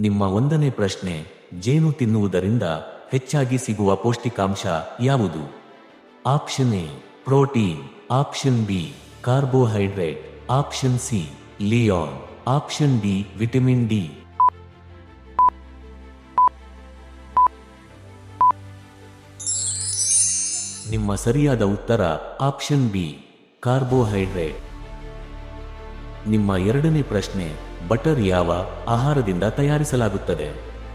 ನಿಮ್ಮ ಒಂದನೇ ಪ್ರಶ್ನೆ, ಜೇನು ತಿನ್ನುವುದರಿಂದ ಹೆಚ್ಚಾಗಿ ಸಿಗುವ ಪೌಷ್ಟಿಕಾಂಶ ಯಾವುದು? Option A protein, option B carbohydrate, option C Lyon, option D vitamin D. ನಿಮ್ಮ ಸರಿಯಾದ ಉತ್ತರ ಆಪ್ಷನ್ ಬಿ ಕಾರ್ಬೋಹೈಡ್ರೇಟ್. ನಿಮ್ಮ ಎರಡನೇ ಪ್ರಶ್ನೆ, ಬಟರ್ ಯಾವ ಆಹಾರದಿಂದ ತಯಾರಿಸಲಾಗುತ್ತದೆ?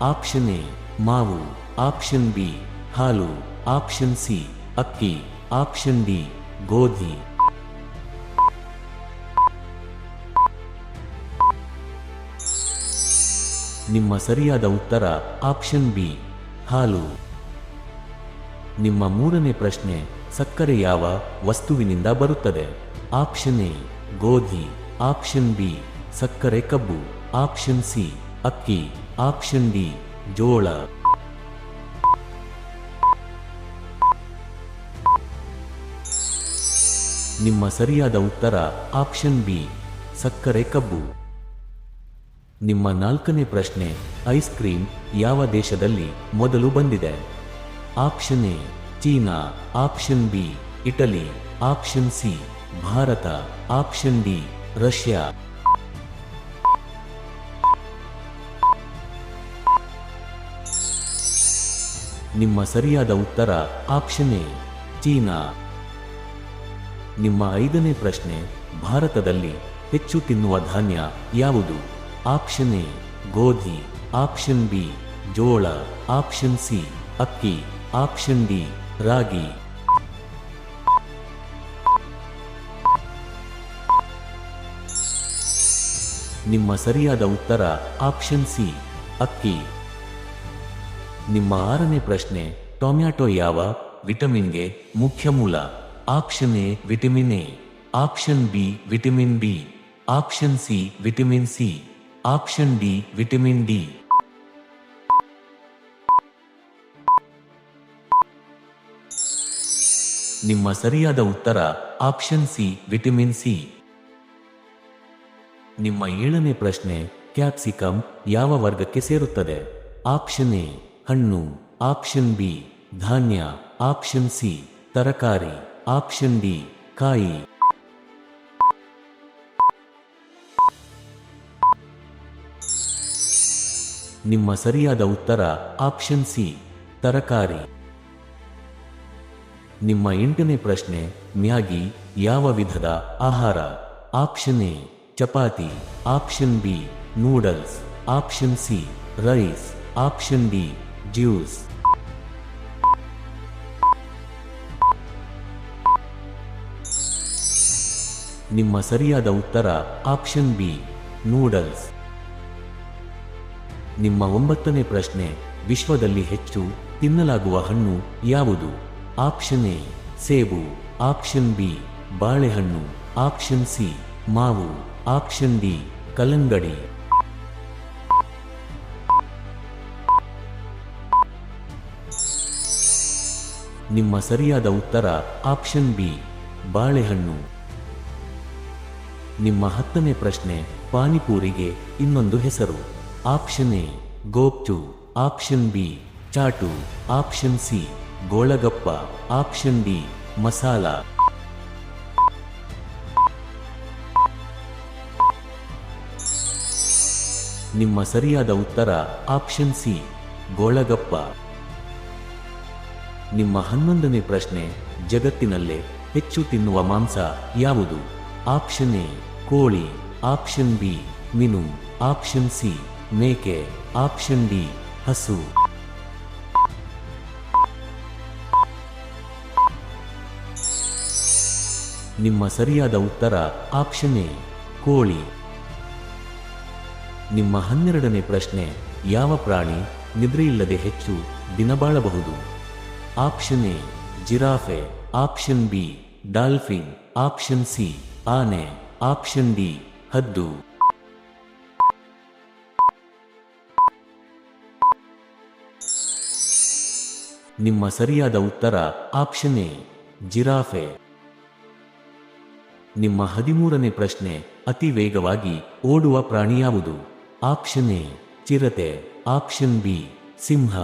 ಆಪ್ಷನ್ ಎ ಮಾವು, ಆಪ್ಷನ್ ಬಿ ಹಾಲು, ಆಪ್ಷನ್ ಸಿ ಅಕ್ಕಿ, ಆಪ್ಷನ್ ಡಿ ಗೋಧಿ. ನಿಮ್ಮ ಸರಿಯಾದ ಉತ್ತರ ಆಪ್ಷನ್ ಬಿ ಹಾಲು. ನಿಮ್ಮ ಮೂರನೇ ಪ್ರಶ್ನೆ, ಸಕ್ಕರೆ ಯಾವ ವಸ್ತುವಿನಿಂದ ಬರುತ್ತದೆ? ಆಪ್ಷನ್ ಎ ಗೋಧಿ, ಆಪ್ಷನ್ ಬಿ ಸಕ್ಕರೆ ಕಬ್ಬು, ಆಪ್ಷನ್ ಸಿ ಅಕ್ಕಿ, ಆಪ್ಷನ್ ಡಿ ಜೋಳ. ನಿಮ್ಮ ಸರಿಯಾದ ಉತ್ತರ ಆಪ್ಷನ್ ಬಿ ಸಕ್ಕರೆ ಕಬ್ಬು. ನಿಮ್ಮ ನಾಲ್ಕನೇ ಪ್ರಶ್ನೆ, ಐಸ್ ಕ್ರೀಮ್ ಯಾವ ದೇಶದಲ್ಲಿ ಮೊದಲು ಬಂದಿದೆ? Option A China, option B Italy, option C Bharat, option D Russia. ನಿಮ್ಮ ಸರಿಯಾದ ಉತ್ತರ ಆಪ್ಷನ್ ಎ ಚೀನಾ. ನಿಮ್ಮ ಐದನೇ ಪ್ರಶ್ನೆ, ಭಾರತದಲ್ಲಿ ಹೆಚ್ಚು ತಿನ್ನುವ ಧಾನ್ಯ ಯಾವುದು? ಆಪ್ಷನ್ ಎ ಗೋಧಿ, ಆಪ್ಷನ್ ಬಿ ಜೋಳ, ಆಪ್ಷನ್ ಸಿ ಅಕ್ಕಿ, ಆಪ್ಷನ್ ಡಿ ರಾಗಿ. ನಿಮ್ಮ ಸರಿಯಾದ ಉತ್ತರ ಆಪ್ಷನ್ ಸಿ ಅಕ್ಕಿ. ನಿಮ್ಮ ಆರನೇ ಪ್ರಶ್ನೆ, ಟೊಮ್ಯಾಟೊ ಯಾವ ವಿಟಮಿನ್ಗೆ ಮುಖ್ಯ ಮೂಲ? Option A vitamin A, option B vitamin B, option C vitamin C, option D vitamin D. ನಿಮ್ಮ ಸರಿಯಾದ ಉತ್ತರ ಆಪ್ಷನ್ ಸಿ ವಿಟಮಿನ್ ಸಿ. ನಿಮ್ಮ ಏಳನೇ ಪ್ರಶ್ನೆ, ಕ್ಯಾಪ್ಸಿಕಮ್ ಯಾವ ವರ್ಗಕ್ಕೆ ಸೇರುತ್ತದೆ? ಆಪ್ಷನ್ ಎ ಹಣ್ಣು, ಆಪ್ಷನ್ ಬಿ ಧಾನ್ಯ, ಆಪ್ಷನ್ ಸಿ ತರಕಾರಿ, ಆಪ್ಷನ್ ಡಿ ಕಾಯಿ. ನಿಮ್ಮ ಸರಿಯಾದ ಉತ್ತರ ಆಪ್ಷನ್ ಸಿ ತರಕಾರಿ. ನಿಮ್ಮ ಎಂಟನೇ ಪ್ರಶ್ನೆ, ಮ್ಯಾಗಿ ಯಾವ ವಿಧದ ಆಹಾರ? Option A chapati, option B noodles, option C rice, option D juice. ನಿಮ್ಮ ಸರಿಯಾದ ಉತ್ತರ ಆಪ್ಷನ್ ಬಿ ನೂಡಲ್ಸ್. ನಿಮ್ಮ ಒಂಬತ್ತನೇ ಪ್ರಶ್ನೆ, ವಿಶ್ವದಲ್ಲಿ ಹೆಚ್ಚು ತಿನ್ನಲಾಗುವ ಹಣ್ಣು ಯಾವುದು? ಆಪ್ಷನ್ ಎ ಸೇಬು, ಆಪ್ಷನ್ ಬಿ ಬಾಳೆಹಣ್ಣು, ಆಪ್ಷನ್ ಸಿ ಮಾವು, ಆಪ್ಷನ್ ಡಿ ಕಲ್ಲಂಗಡಿ. ನಿಮ್ಮ ಸರಿಯಾದ ಉತ್ತರ ಆಪ್ಷನ್ ಬಿ ಬಾಳೆಹಣ್ಣು. ನಿಮ್ಮ ಹತ್ತನೇ ಪ್ರಶ್ನೆ, ಪಾನಿಪೂರಿಗೆ ಇನ್ನೊಂದು ಹೆಸರು? Option A gupchup, option B chaat, option C golgappa, option D masala. ನಿಮ್ಮ ಸರಿಯಾದ ಉತ್ತರ ಆಪ್ಷನ್ ಸಿ ಗೋಳಗಪ್ಪ. ನಿಮ್ಮ 11ನೇ ಪ್ರಶ್ನೆ, ಜಗತ್ತಿನಲ್ಲೇ ಹೆಚ್ಚು ತಿನ್ನುವ ಮಾಂಸ ಯಾವುದು? ಆಪ್ಷನ್ ಎ ಕೋಳಿ, ಆಪ್ಷನ್ ಬಿ ಮೀನು, ಆಪ್ಷನ್ ಸಿ ಮೇಕೆ, ಆಪ್ಷನ್ ಡಿ ಹಸು. ನಿಮ್ಮ ಸರಿಯಾದ ಉತ್ತರ ಆಪ್ಷನ್ ಎ ಕೋಳಿ. ನಿಮ್ಮ 12ನೇ ಪ್ರಶ್ನೆ, ಯಾವ ಪ್ರಾಣಿ ನಿದ್ರೆಯಿಲ್ಲದೆ ಹೆಚ್ಚು ದಿನ ಬಾಳಬಹುದು? ಆಪ್ಷನ್ ಎ ಜಿರಾಫೆ, option B dolphin, option C ಆನೆ, ಆಪ್ಷನ್ ಡಿ ಹದ್ದು. ನಿಮ್ಮ ಸರಿಯಾದ ಉತ್ತರ ಆಪ್ಷನ್ ಎ ಜಿರಾಫೆ. ನಿಮ್ಮ 13ನೇ ಪ್ರಶ್ನೆ, ಅತಿ ವೇಗವಾಗಿ ಓಡುವ ಪ್ರಾಣಿ ಯಾವುದು? ಆಪ್ಷನ್ ಎ ಚಿರತೆ. ಆಪ್ಷನ್ ಬಿ ಸಿಂಹ.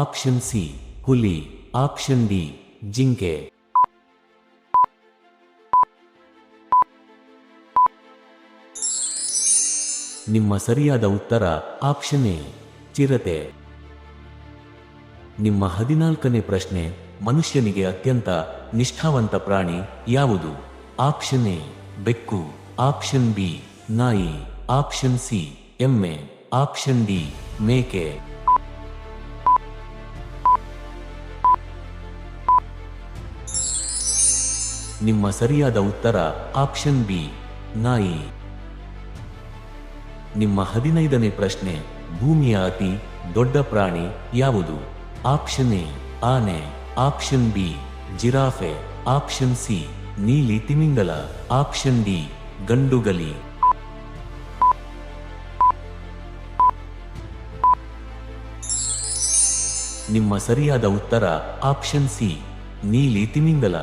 ಆಪ್ಷನ್ ಸಿ ಹುಲಿ. ಆಪ್ಷನ್ ಡಿ ಜಿಂಕೆ. ನಿಮ್ಮ ಸರಿಯಾದ ಉತ್ತರ ಆಪ್ಷನ್ ಎ ಚಿರತೆ. ನಿಮ್ಮ 14ನೇ ಪ್ರಶ್ನೆ, ಮನುಷ್ಯನಿಗೆ ಅತ್ಯಂತ ನಿಷ್ಠಾವಂತ ಪ್ರಾಣಿ ಯಾವುದು? ಆಪ್ಷನ್ ಎ ಬೆಕ್ಕು. ಆಪ್ಷನ್ ಬಿ ನಾಯಿ. ಆಪ್ಷನ್ ಸಿ ಎಮ್ಮೆ. ಆಪ್ಷನ್ ಡಿ ಮೇಕೆ. ನಿಮ್ಮ ಸರಿಯಾದ ಉತ್ತರ ಆಪ್ಷನ್ ಬಿ ನಾಯಿ. ನಿಮ್ಮ 15ನೇ ಪ್ರಶ್ನೆ, ಭೂಮಿಯ ಅತಿ ದೊಡ್ಡ ಪ್ರಾಣಿ ಯಾವುದು? ಆಪ್ಷನ್ ಎ ಆನೆ. Option B giraffe. Option C ನೀಲಿ ತಿಮಿಂಗಲ. ಆಪ್ಷನ್ ಡಿ ಗಂಡುಗಲಿ. ನಿಮ್ಮ ಸರಿಯಾದ ಉತ್ತರ ಆಪ್ಷನ್ ಸಿ ನೀಲಿ ತಿಮಿಂಗಲ.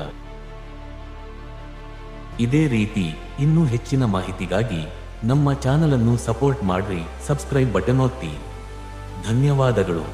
ಇದೇ ರೀತಿ ಇನ್ನೂ ಹೆಚ್ಚಿನ ಮಾಹಿತಿಗಾಗಿ ನಮ್ಮ ಚಾನಲ್ ಅನ್ನು ಸಪೋರ್ಟ್ ಮಾಡ್ರಿ. ಸಬ್ಸ್ಕ್ರೈಬ್ ಬಟನ್ ಒತ್ತಿ. ಧನ್ಯವಾದಗಳು.